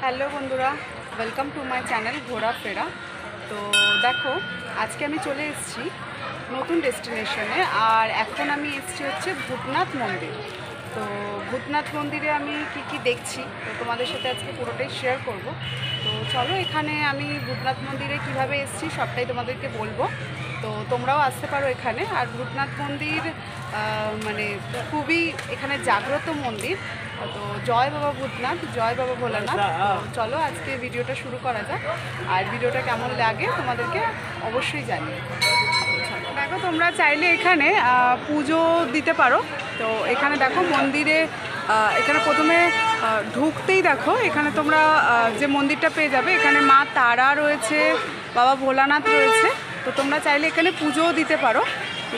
Hello বন্ধুরা, welcome to my channel ঘোরাফেরা। তো দেখো, আজকে আমি চলে এসেছি নতুন ডেস্টিনেশনে। আর এখন আমি এসেছি হচ্ছে ভূতনাথ মন্দির। তো ভূতনাথ মন্দিরে আমি কি দেখছি তো তোমাদের সাথে আজকে পুরোটাই শেয়ার করব। তো চলো, এখানে আমি ভূতনাথ মন্দিরে কিভাবে এসেছি সবটাই তোমাদেরকে বলবো। তো তোমরাও আসতে পারো এখানে। আর ভূতনাথ মন্দির মানে খুবই এখানে জাগ্রত মন্দির। তো জয় বাবা ভূতনাথ, জয় বাবা ভোলানাথ। চলো আজকে ভিডিওটা শুরু করা যাক। আর ভিডিওটা কেমন লাগে তোমাদেরকে অবশ্যই জানিয়ে। দেখো, তোমরা চাইলে এখানে পুজো দিতে পারো। তো এখানে দেখো মন্দিরে এখানে প্রথমে ঢুকতেই দেখো এখানে তোমরা যে মন্দিরটা পেয়ে যাবে, এখানে মা তারা রয়েছে, বাবা ভোলানাথ রয়েছে। তো তোমরা চাইলে এখানে পুজোও দিতে পারো।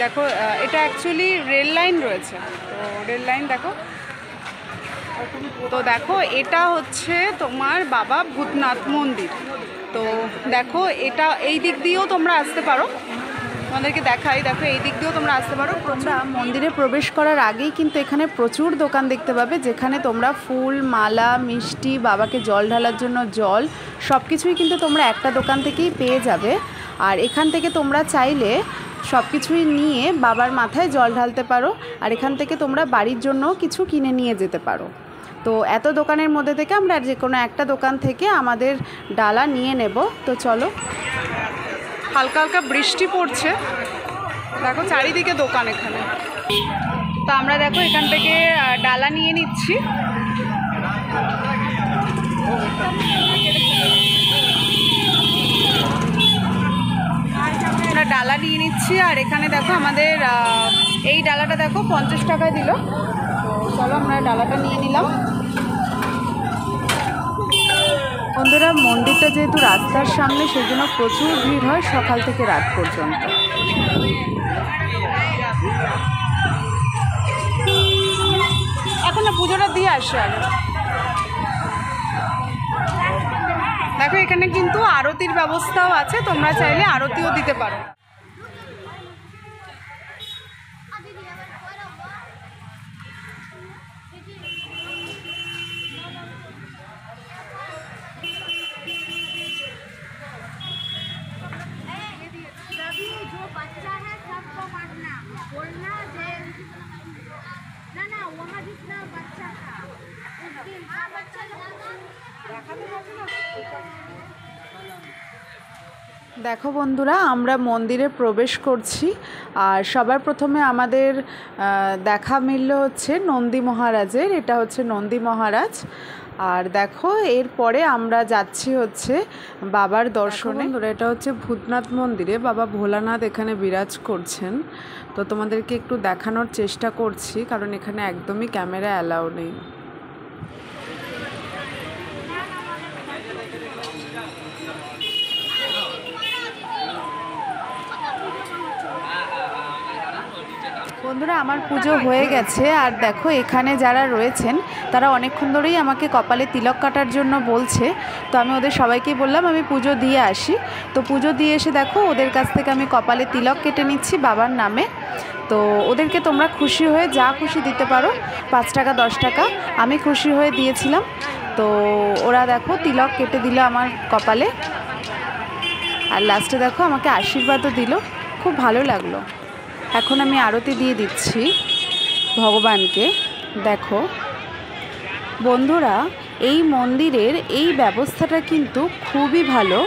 দেখো, এটা অ্যাকচুয়ালি রেল লাইন রয়েছে। তো রেল লাইন দেখো। তো দেখো, এটা হচ্ছে তোমার বাবা ভূতনাথ মন্দির। তো দেখো, এটা এই দিক দিয়েও তোমরা আসতে পারো। তোমাদেরকে দেখাই, দেখো এই দিক দিয়েও তোমরা আসতে পারো। তোমরা মন্দিরে প্রবেশ করার আগেই কিন্তু এখানে প্রচুর দোকান দেখতে পাবে, যেখানে তোমরা ফুল, মালা, মিষ্টি, বাবাকে জল ঢালার জন্য জল, সব কিছুই কিন্তু তোমরা একটা দোকান থেকেই পেয়ে যাবে। আর এখান থেকে তোমরা চাইলে সব কিছুই নিয়ে বাবার মাথায় জল ঢালতে পারো। আর এখান থেকে তোমরা বাড়ির জন্য কিছু কিনে নিয়ে যেতে পারো। তো এত দোকানের মধ্যে থেকে আমরা যে কোনো একটা দোকান থেকে আমাদের ডালা নিয়ে নেব। তো চলো, হালকা হালকা বৃষ্টি পড়ছে, দেখো চারিদিকে দোকান এখানে। তো আমরা দেখো এখান থেকে ডালা নিয়ে নিচ্ছি। আমরা ডালা নিয়ে নিচ্ছি। আর এখানে দেখো আমাদের এই ডালাটা দেখো 50 টাকায় দিল। তো চলো আমরা ডালাটা নিয়ে নিলাম। বন্ধুরা, মন্দিরটা যেহেতু রাস্তার সামনে, সেই জন্য প্রচুর ভিড় হয় সকাল থেকে রাত পর্যন্ত। এখন না, পুজোটা দিয়ে আসে আগে। দেখো, এখানে কিন্তু আরতির ব্যবস্থাও আছে, তোমরা চাইলে আরতিও দিতে পারো। দেখো বন্ধুরা, আমরা মন্দিরে প্রবেশ করছি। আর সবার প্রথমে আমাদের দেখা মিলল হচ্ছে নন্দী মহারাজের। এটা হচ্ছে নন্দী মহারাজ। আর দেখো, এরপরে আমরা যাচ্ছি হচ্ছে বাবার দর্শনে। বন্ধুরা, এটা হচ্ছে ভূতনাথ মন্দিরে বাবা ভোলানাথ এখানে বিরাজ করছেন। তো তোমাদেরকে একটু দেখানোর চেষ্টা করছি, কারণ এখানে একদমই ক্যামেরা অ্যালাউ নেই। বন্ধুরা, আমার পুজো হয়ে গেছে। আর দেখো, এখানে যারা রয়েছেন তারা অনেকক্ষণ ধরেই আমাকে কপালে তিলক কাটার জন্য বলছে। তো আমি ওদের সবাইকেই বললাম আমি পুজো দিয়ে আসি। তো পুজো দিয়ে এসে দেখো ওদের কাছ থেকে আমি কপালে তিলক কেটে নিচ্ছি বাবার নামে। তো ওদেরকে তোমরা খুশি হয়ে যা খুশি দিতে পারো, 5 টাকা 10 টাকা, আমি খুশি হয়ে দিয়েছিলাম। তো ওরা দেখো তিলক কেটে দিল আমার কপালে। আর লাস্টে দেখো আমাকে আশীর্বাদও দিল, খুব ভালো লাগলো। এখন আমি আরতি দিয়ে দিচ্ছি ভগবানকে। দেখো বন্ধুরা, এই মন্দিরের এই ব্যবস্থাটা কিন্তু খুবই ভালো,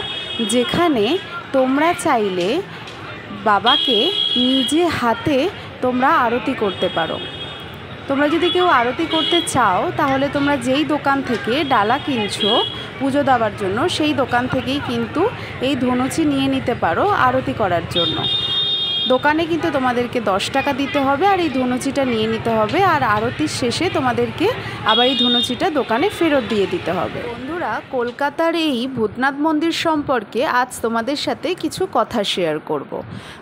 যেখানে তোমরা চাইলে বাবাকে নিজে হাতে তোমরা আরতি করতে পারো। তোমরা যদি কেউ আরতি করতে চাও, তাহলে তোমরা যেই দোকান থেকে ডালা কিনছো পুজো দেওয়ার জন্য, সেই দোকান থেকেই কিন্তু এই ধুনুচি নিয়ে নিতে পারো আরতি করার জন্য। দোকানে কিন্তু তোমাদেরকে 10 টাকা দিতে হবে, আর এই ধুনুচিটা নিয়ে নিতে হবে। আর আরতির শেষে তোমাদেরকে আবার এই ধুনুচিটা দোকানে ফেরত দিয়ে দিতে হবে। বন্ধুরা, কলকাতার এই ভূতনাথ মন্দির সম্পর্কে আজ তোমাদের সাথে কিছু কথা শেয়ার করব।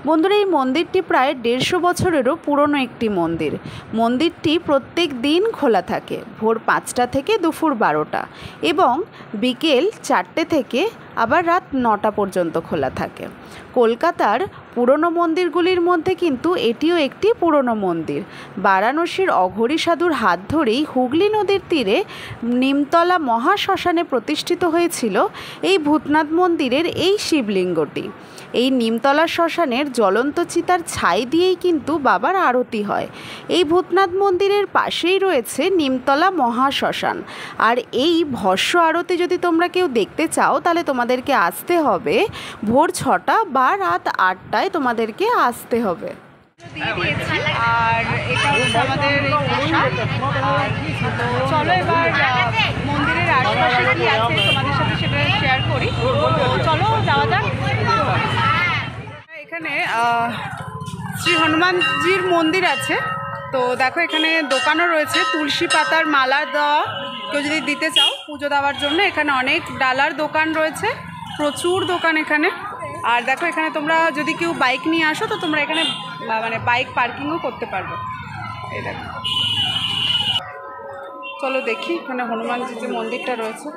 বন্ধুরা, এই মন্দিরটি প্রায় 150 বছরেরও পুরনো একটি মন্দির। মন্দিরটি প্রত্যেক দিন খোলা থাকে, ভোর 5টা থেকে দুপুর 12টা এবং বিকেল 4টে থেকে আবার রাত 9টা পর্যন্ত খোলা থাকে। কলকাতার পুরনো মন্দিরগুলির মধ্যে কিন্তু এটিও একটি পুরনো মন্দির। বারাণসীর অঘোরী সাধুর হাত ধরেই হুগলি নদীর তীরে নিমতলা মহাশ্মশানে প্রতিষ্ঠিত হয়েছিল এই ভূতনাথ মন্দিরের এই শিবলিঙ্গটি। এই নিমতলা শ্মশানের জ্বলন্ত চিতার ছাই দিয়েই কিন্তু বাবার আরতি হয়। এই ভূতনাথ মন্দিরের পাশেই রয়েছে নিমতলা মহাশ্মশান। আর এই ভস্য আরতি যদি তোমরা কেউ দেখতে চাও তাহলে তোমাদেরকে আসতে হবে ভোর 6টা বা রাত 8টায় তোমাদেরকে আসতে হবে। আর এটা হচ্ছে আমাদের চলো এবার মন্দিরের আশপাশে কি আছে তোমাদের সাথে সেটা শেয়ার করি। চলো যাওয়া যাক। এখানে শ্রী হনুমানজির মন্দির আছে। তো দেখো এখানে দোকানও রয়েছে, তুলসী পাতার মালা দেওয়া কেউ যদি দিতে চাও পুজো দেওয়ার জন্য। এখানে অনেক ডালার দোকান রয়েছে, প্রচুর দোকান এখানে। আর দেখো এখানে তোমরা যদি কেউ বাইক নিয়ে আসো তো তোমরা এখানে মানে বাইক পার্কিংও করতে পারবে। এই দেখো, চলো দেখি এখানে হনুমানজির যে মন্দিরটা রয়েছে।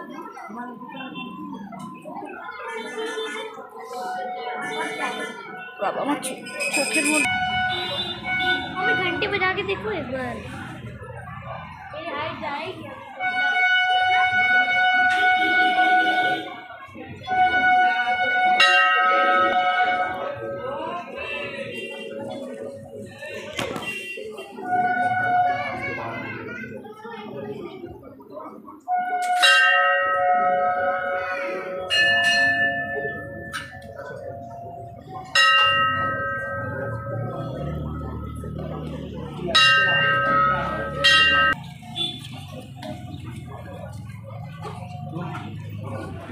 বাবা আমার চোখের মধ্যে घंटी बजा के देखो एक बार।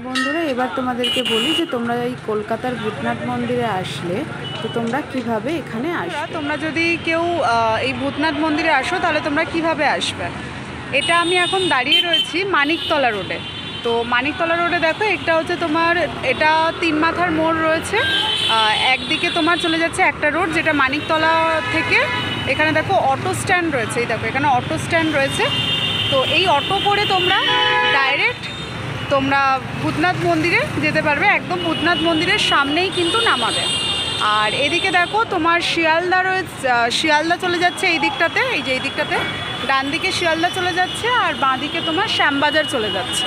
বন্ধুরা এবার তোমাদেরকে বলি যে তোমরা এই কলকাতার ভূতনাথ মন্দিরে আসলে তো তোমরা কিভাবে এখানে আসবে। তোমরা যদি কেউ এই ভূতনাথ মন্দিরে আসো তাহলে তোমরা কিভাবে আসবে। এটা আমি এখন দাঁড়িয়ে রয়েছি মানিকতলা রোডে। তো মানিকতলা রোডে দেখো এটা হচ্ছে তোমার, এটা 3 মাথার মোড় রয়েছে। একদিকে তোমার চলে যাচ্ছে একটা রোড যেটা মানিকতলা থেকে। এখানে দেখো অটো স্ট্যান্ড রয়েছে, এই দেখো এখানে অটো স্ট্যান্ড রয়েছে। তো এই অটো করে তোমরা ডাইরেক্ট তোমরা ভূতনাথ মন্দিরে যেতে পারবে। একদম ভূতনাথ মন্দিরের সামনেই কিন্তু নামাবে। আর এদিকে দেখো তোমার শিয়ালদা রয়েছে, শিয়ালদা চলে যাচ্ছে এই দিকটাতে, এই যে এই দিকটাতে ডান দিকে শিয়ালদা চলে যাচ্ছে আর বাঁ দিকে তোমার শ্যামবাজার চলে যাচ্ছে।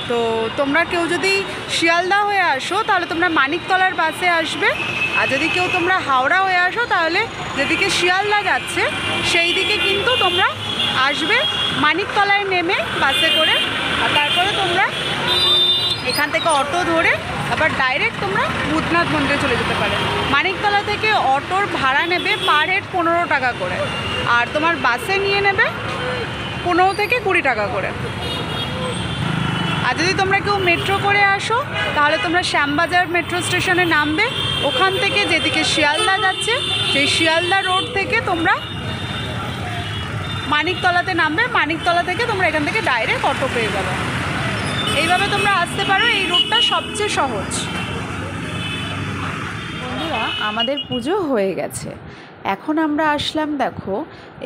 তো তোমরা কেউ যদি শিয়ালদা হয়ে আসো তাহলে তোমরা মানিকতলার বাসে আসবে। আর যদি কেউ তোমরা হাওড়া হয়ে আসো তাহলে যেদিকে শিয়ালদা যাচ্ছে সেই দিকে কিন্তু তোমরা আসবে মানিকতলায় নেমে বাসে করে। আর তারপরে তোমরা এখান থেকে অটো ধরে আবার ডাইরেক্ট তোমরা ভূতনাথ মন্দিরে চলে যেতে পারে। মানিকতলা থেকে অটোর ভাড়া নেবে পার হেড 15 টাকা করে, আর তোমার বাসে নিয়ে নেবে 15 থেকে 20 টাকা করে। আর যদি তোমরা কেউ মেট্রো করে আসো তাহলে তোমরা শ্যামবাজার মেট্রো স্টেশনে নামবে। ওখান থেকে যেদিকে শিয়ালদা যাচ্ছে সেই শিয়ালদা রোড থেকে তোমরা মানিকতলাতে নামবে। মানিকতলা থেকে তোমরা এখান থেকে ডাইরেক্ট অটো পেয়ে যাবে। এইভাবে তোমরা আসতে পারো, এই রুটটা সবচেয়ে সহজ। বন্ধুরা আমাদের পুজো হয়ে গেছে, এখন আমরা আসলাম দেখো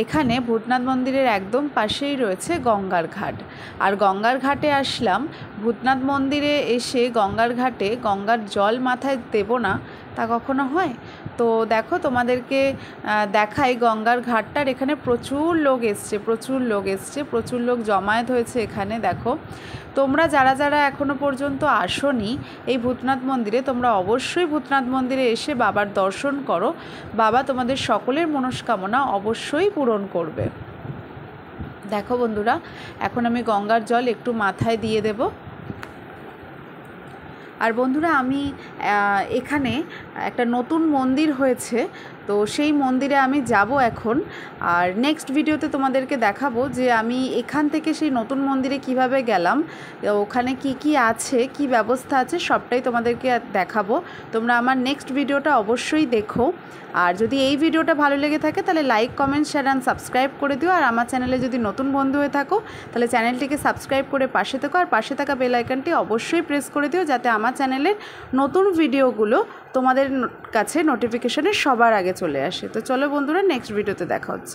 এখানে ভূতনাথ মন্দিরের একদম পাশেই রয়েছে গঙ্গার ঘাট। আর গঙ্গার ঘাটে আসলাম, ভূতনাথ মন্দিরে এসে গঙ্গার ঘাটে গঙ্গার জল মাথায় দেব না তা কখনো হয়? তো দেখো তোমাদেরকে দেখাই গঙ্গার ঘাটটার। এখানে প্রচুর লোক এসছে, প্রচুর লোক জমায়েত হয়েছে এখানে। দেখো তোমরা যারা যারা এখনও পর্যন্ত আসোনি এই ভূতনাথ মন্দিরে, তোমরা অবশ্যই ভূতনাথ মন্দিরে এসে বাবার দর্শন করো। বাবা তোমাদের সকলের মনস্কামনা অবশ্যই পূরণ করবে। দেখো বন্ধুরা এখন আমি গঙ্গার জল একটু মাথায় দিয়ে দেব। আর বন্ধুরা আমি এখানে একটা নতুন মন্দির হয়েছে, তো সেই মন্দিরে আমি যাব এখন। আর নেক্সট ভিডিওতে তোমাদেরকে দেখাবো যে আমি এখান থেকে সেই নতুন মন্দিরে কিভাবে গেলাম, ওখানে কি কি আছে, কি ব্যবস্থা আছে সবটাই তোমাদেরকে দেখাবো। তোমরা আমার নেক্সট ভিডিওটা অবশ্যই দেখো। আর যদি এই ভিডিওটা ভালো লেগে থাকে তাহলে like, comment, share and subscribe করে দিও। আর আমার চ্যানেলে যদি নতুন বন্ধু হয়ে থাকো তাহলে চ্যানেলটিকে সাবস্ক্রাইব করে পাশে থেকো। আর পাশে থাকা বেল আইকনটি অবশ্যই প্রেস করে দিও যাতে আমার চ্যানেলের নতুন ভিডিওগুলো তোমাদের কাছে নোটিফিকেশনে সবার আগে চলে আসে। তো চলো বন্ধুরা নেক্সট ভিডিওতে দেখা হচ্ছে।